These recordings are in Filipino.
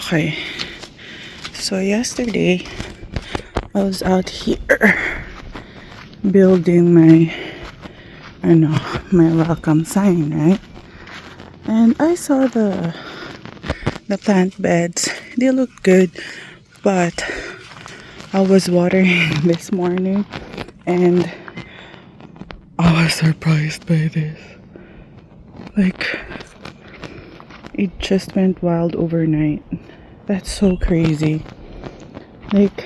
Okay. So yesterday, I was out here building my welcome sign, right? And I saw the plant beds. They look good, but I was watering this morning and I was surprised by this. Like, it just went wild overnight. That's so crazy. Like,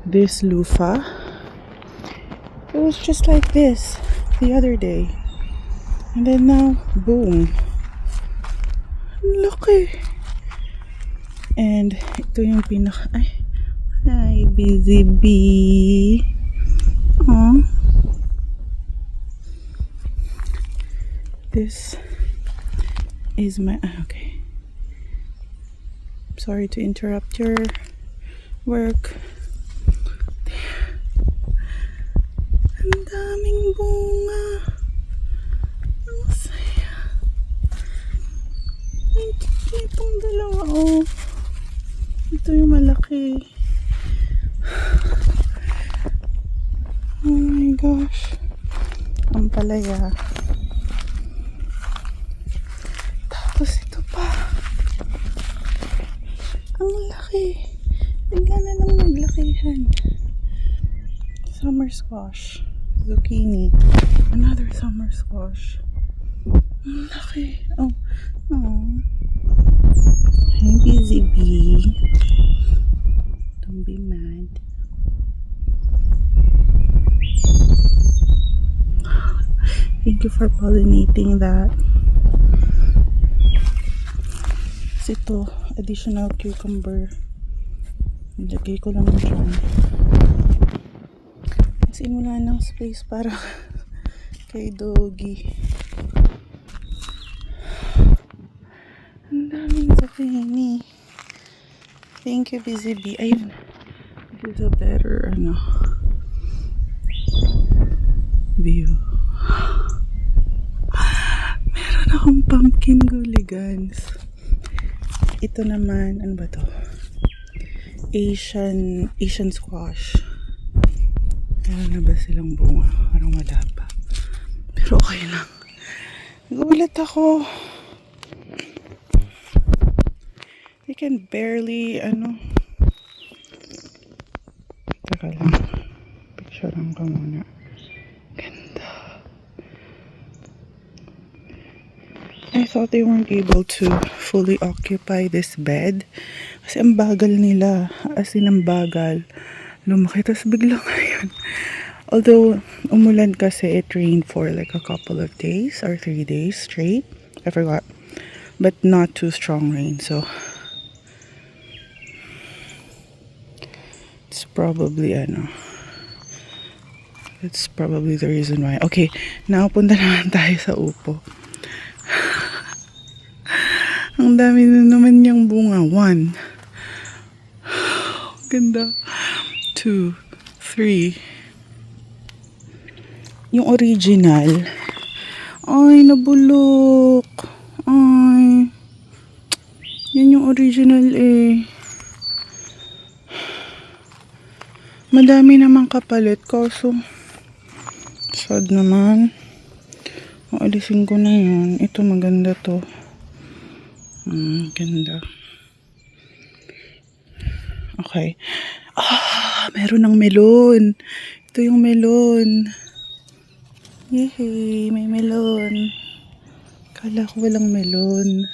this loofah, it was just like this the other day. And then now, boom. Laki. And ito yung hi, busy bee. Aww. This is my, okay. Sorry to interrupt your work. Ang daming bunga. Ang saya. Itong dalawa, oh. Ito yung malaki. Oh my gosh. Ang palaya. Tapos ito pa. Ang laki. Bigla na lang naglakihan. Summer squash. Zucchini. Another summer squash. Ang laki. Oh. Hey, busy bee. Don't be mad. Thank you for pollinating that. Ito, additional cucumber. Nilagay ko lang dyan. Kasi wala ng space para kay doggy. Ang daming zucchini. Thank you, Busy Bee. Ayun. This is a better, view. Meron akong pumpkin gooligans. Ito naman, ano ba to? Asian squash. Meron na ba silang bunga? Parang wala pa. Pero okay lang. Nagulat ako. I can barely, Teka lang. Picturean ka muna. Ganda. I thought they weren't able to fully occupy this bed. Kasi ang bagal nila. As in, ang bagal. Lumaki. Tapos biglang ngayon. Although, umulan kasi, it rained for like a couple of days or 3 days straight. I forgot. But not too strong rain. So, it's probably, it's probably the reason why. Okay, now punta naman tayo sa upo. Ang dami na naman niyang bunga. 1. Ganda. 2, 3. Yung original. Ay, nabulok. Ay. Yan yung original eh. Madami namang kapalit. Kaso, sad naman. Alisin ko na yun. Ito maganda to. Ganda. Okay. Meron ng melon. Ito yung melon. Yehey, may melon. Kala ko walang melon.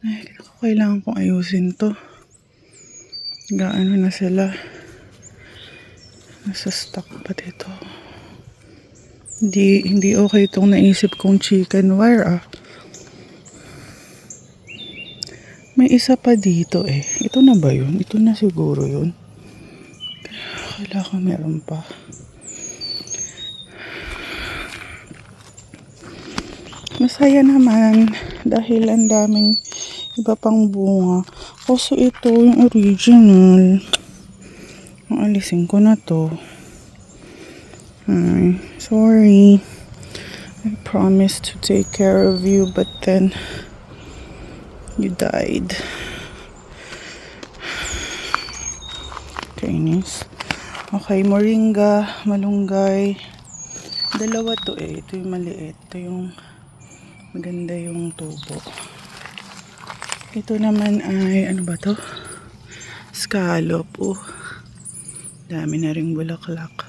Ay, kailangan kong ayusin to. Gaano na sila. Nasa stock pa dito. Hindi okay itong naisip kong chicken wire May isa pa dito eh. Ito na ba yun? Ito na siguro yun. Kala ko meron pa. Masaya naman dahil ang daming iba pang bunga. Also ito yung original. Alisin ko na to. Sorry. I promised to take care of you, but then you died. Chinese. Okay, moringa, malunggay. Dalawa to eh. Ito yung maliit. Ito yung maganda yung tubo. Ito naman ay, ano ba to? Scallop. Oh, dami na ring bulaklak.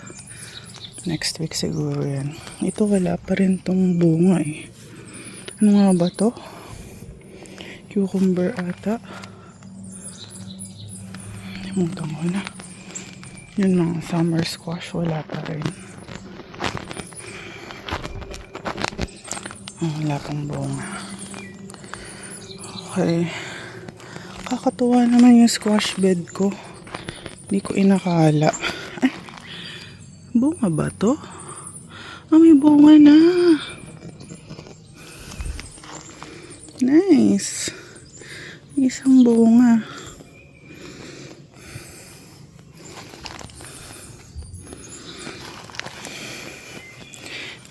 Next week siguro yan. Ito wala pa rin tong bunga eh. Ano nga ba to? Cucumber ata. Limutan ko na. Yun mga summer squash. Wala pa rin. Oh, wala pang bunga. Okay. Kakatuwa naman yung squash bed ko. Hindi ko inakala. Ay, bunga ba to? Ah, may bunga na. Nice. Isang bunga.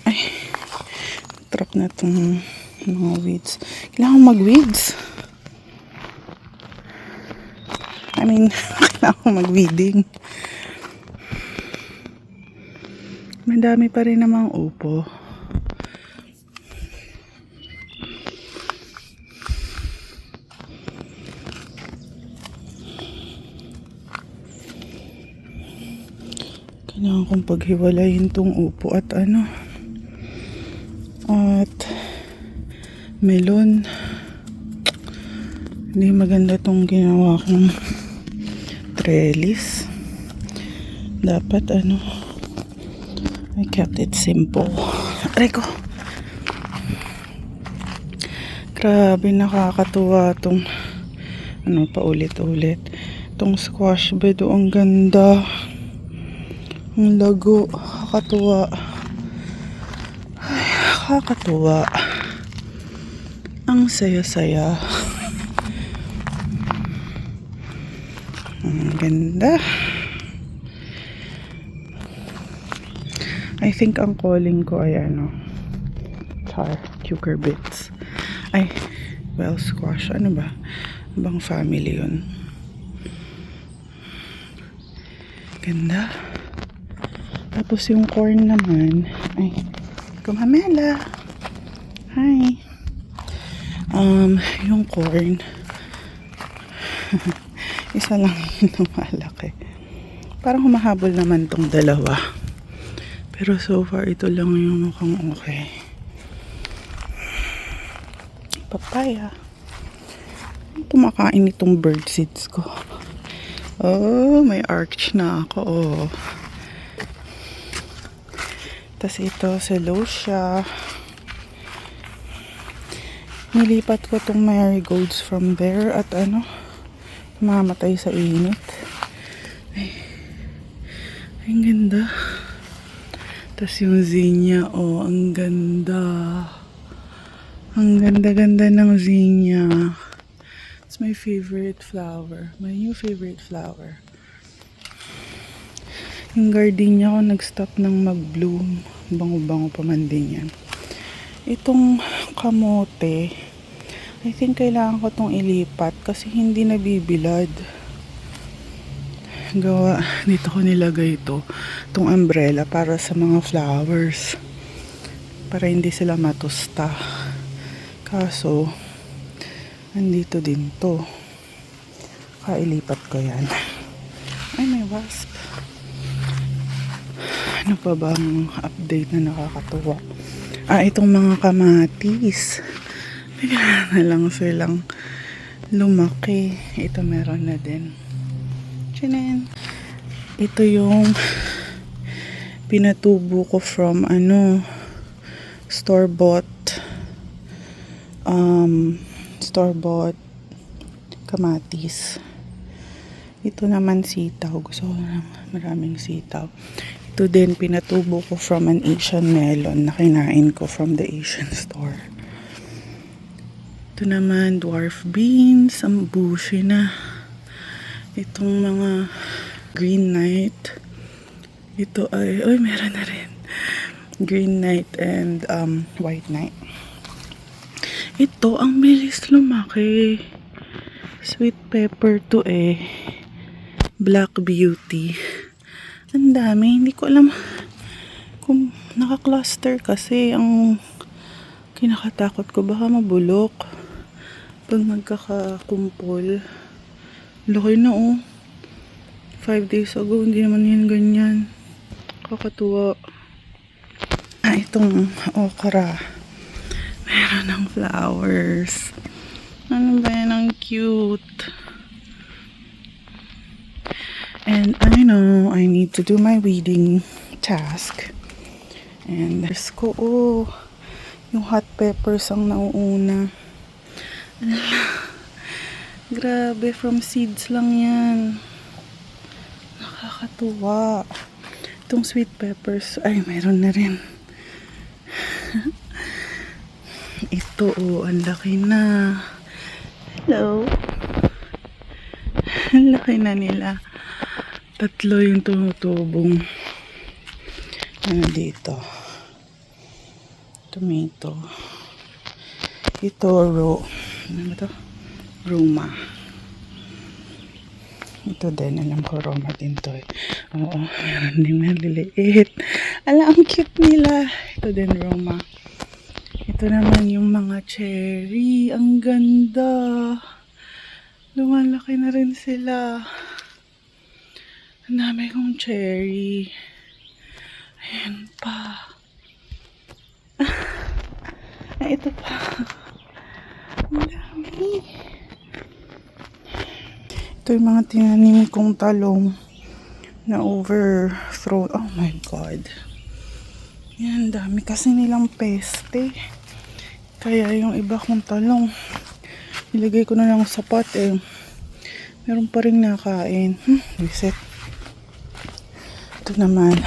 Ay, trap na itong mga weeds. Kailangan mag-weeds. I mean, kailangan mag-weeding. Madami pa rin namang upo. Kailangan kong paghiwalayin tong upo at ano. At melon. Hindi maganda tong ginawa kong trellis. Dapat ano, I kept it simple. Aray ko. Grabe, nakakatuwa tong ano, paulit-ulit. Tong squash bed, oh, ang ganda. Ang lago. Kakatuwa. Ay, kakatuwa. Ang saya-saya. Ang ganda. I think ang calling ko ay ano, cucurbits. Ay, well, squash. Ano ba? Ibang family yun. Ganda. Tapos yung corn naman, ay, kumamela. Hi. Yung corn, isa lang yung lumalaki. Parang humahabol naman tong dalawa. Pero so far, ito lang yung mukhang okay. Papaya. Kumakain itong bird seeds ko. Oh, may arch na ako. Oh. Tapos ito, celosia. Nilipat ko itong marigolds from there at ano, mamatay sa init. Ay, ang ganda. Tapos yung zinnia, oh, ang ganda. Ang ganda-ganda ng zinnia. It's my favorite flower. My new favorite flower. Yung gardenia ko nag-stop ng mag-bloom. Bango-bango pa man din yan. Itong kamote, I think kailangan ko itong ilipat kasi hindi nabibilad. Gawa, dito ko nilagay ito. Itong umbrella para sa mga flowers. Para hindi sila matusta. Kaso, andito din to. Kailipat ko yan. Ay, may wasp. Ano pa bang update na nakakatuwa? Ah, itong mga kamatis. Bigla na lang silang lumaki. Ito meron na din. Chinen. Ito yung pinatubo ko from ano, store-bought kamatis. Ito naman sitaw. Gusto ko ng maraming sitaw. Ito din, pinatubo ko from an Asian melon na kinain ko from the Asian store. Ito naman, dwarf beans. Ang bushy na. Itong mga green night. Ito ay, oy, meron na rin. Green night and white night. Ito, ang bilis lumaki. Sweet pepper to eh. Black Beauty. Ang dami. Hindi ko alam kung naka-cluster kasi ang kinakatakot ko baka mabulok pag magkakakumpol. Laki na oh. 5 days ago, hindi naman yan ganyan. Kakatuwa. Itong okra. Meron ng flowers. Ano ba yan? Ang cute. And I know I need to do my weeding task. And there's ko, yung hot peppers ang nauuna. Grabe, from seeds lang yan. Nakakatuwa. Itong sweet peppers, ay, mayroon na rin. Ito, ang laki na. Hello. Ang laki na nila. 3 yung tumutubong. Ano dito? Tomato. Ito, ano ba ito? Roma. Ito din, alam ko Roma din to eh. Oo, meron din maliliit. Ala, ang cute nila. Ito din, Roma. Ito naman yung mga cherry. Ang ganda. Lumalaki na rin sila. Ang dami kong cherry. Ayan pa. Ay, ito pa. Ang dami. Ito yung mga tinanim kong talong na overthrown. Oh my God. Yan, dami kasi nilang peste. Kaya yung iba kong talong, nilagay ko na lang sa pot eh. Meron pa rin nakain. Reset. Ito naman,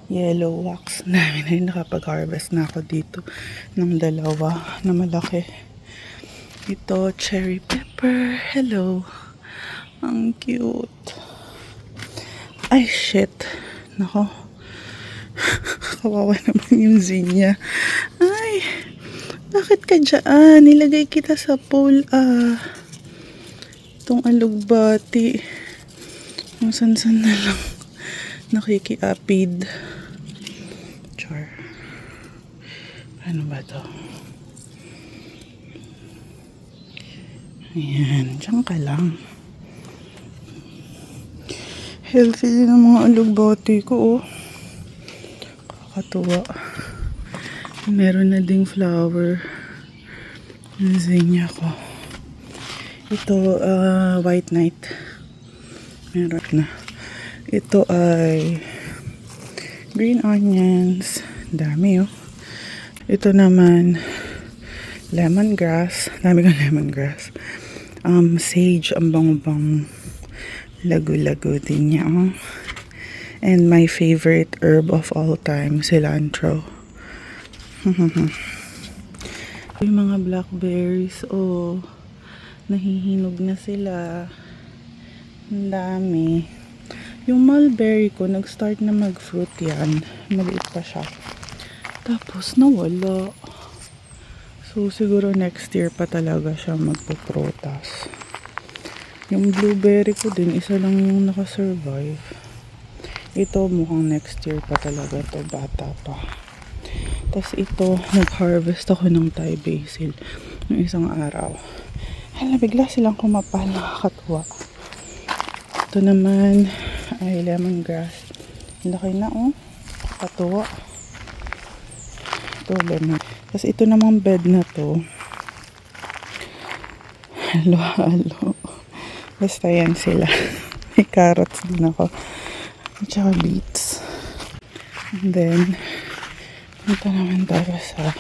yellow wax. Dami na rin nakapag-harvest na ako dito ng 2 na malaki. Ito, cherry pepper. Hello. Ang cute. Ay, shit. Nako. Kawawa naman yung zinnia. Ay, bakit ka dyan? Nilagay kita sa pool. Itong alugbati. Yung san-san na lang. Nakikiapid. Char. Ano ba to? Ayan. Diyan ka lang. Healthy din ang mga alugbati ko, oh. Kakatuwa. Meron na ding flower. Yung zinnia ko. Ito, white knight. Meron na. Ito ay green onions. Dami, oh. Ito naman, lemongrass. Dami kang lemongrass. Sage, ang bang-bang. Lago-lago din niya, oh. And my favorite herb of all time, cilantro. Yung mga blackberries, oh. Nahihinog na sila. Ang dami. Yung mulberry ko, nag-start na mag-fruit yan. Maliit pa siya. Tapos, nawala. So, siguro next year pa talaga siya magpo-prutas. Yung blueberry ko din, isa lang yung nakasurvive. Ito, mukhang next year pa talaga to, bata pa. Tapos ito, nag-harvest ako ng Thai basil ng isang araw. Hala, bigla silang kumapal, nakakatuwa. Ito naman ay lemongrass. Laki na, oh. Nakakatuwa. Ito, lemon. Tapos ito namang bed na to. Halo-halo. Basta yan sila. May carrots din ako. At saka beets. And then, ito naman tayo sa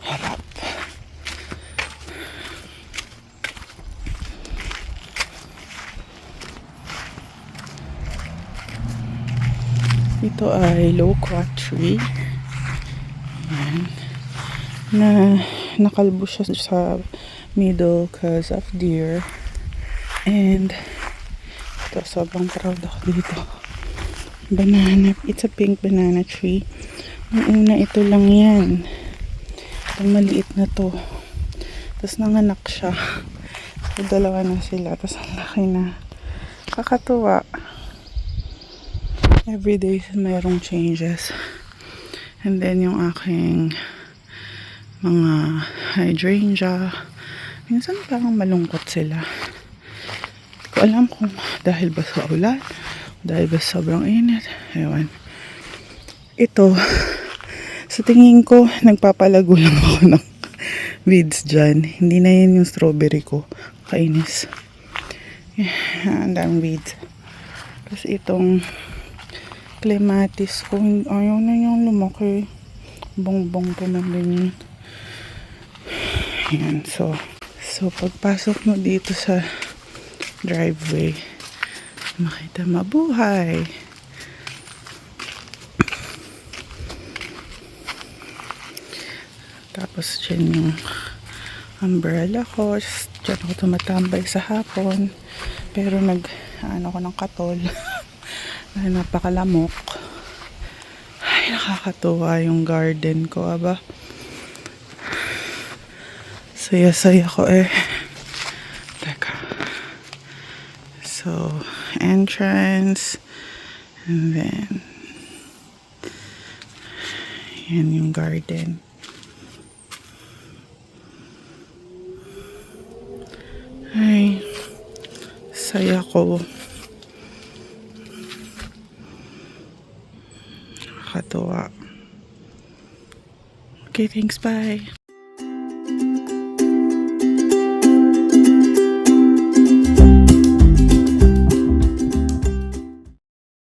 harap. Ito ay loquat tree. Ayan. Na nakalbo siya sa middle because of deer. And ito, sobrang proud ako dito. Banana. It's a pink banana tree. Ang una, ito lang yan. Itong maliit na to. Tapos nanganak siya. So, 2 na sila. Tapos ang laki na. Nakakatuwa. Everyday mayroong changes. And then yung aking mga hydrangea, minsan parang malungkot sila. Hindi ko alam kung dahil ba sa ulan, dahil ba sobrang init. Ewan. Ito, sa tingin ko, nagpapalago lang ako ng weeds dyan. Hindi na yan yung strawberry ko. Kainis. Ang daming weeds. Kasi itong clematis ko, ayaw na yung lumaki. Bongbong po ng ganyan. Ayan, so pagpasok mo dito sa driveway, makita mabuhay. Tapos dyan yung umbrella ko. Dyan ako tumatambay sa hapon. Pero ano ko ng katol. Dahil napakalamok. Ay, nakakatuwa yung garden ko, aba. Saya-saya ko eh. Teka. So, entrance. And then, yan yung garden. Ay, saya ko. Nakakatuwa. Okay, thanks, bye.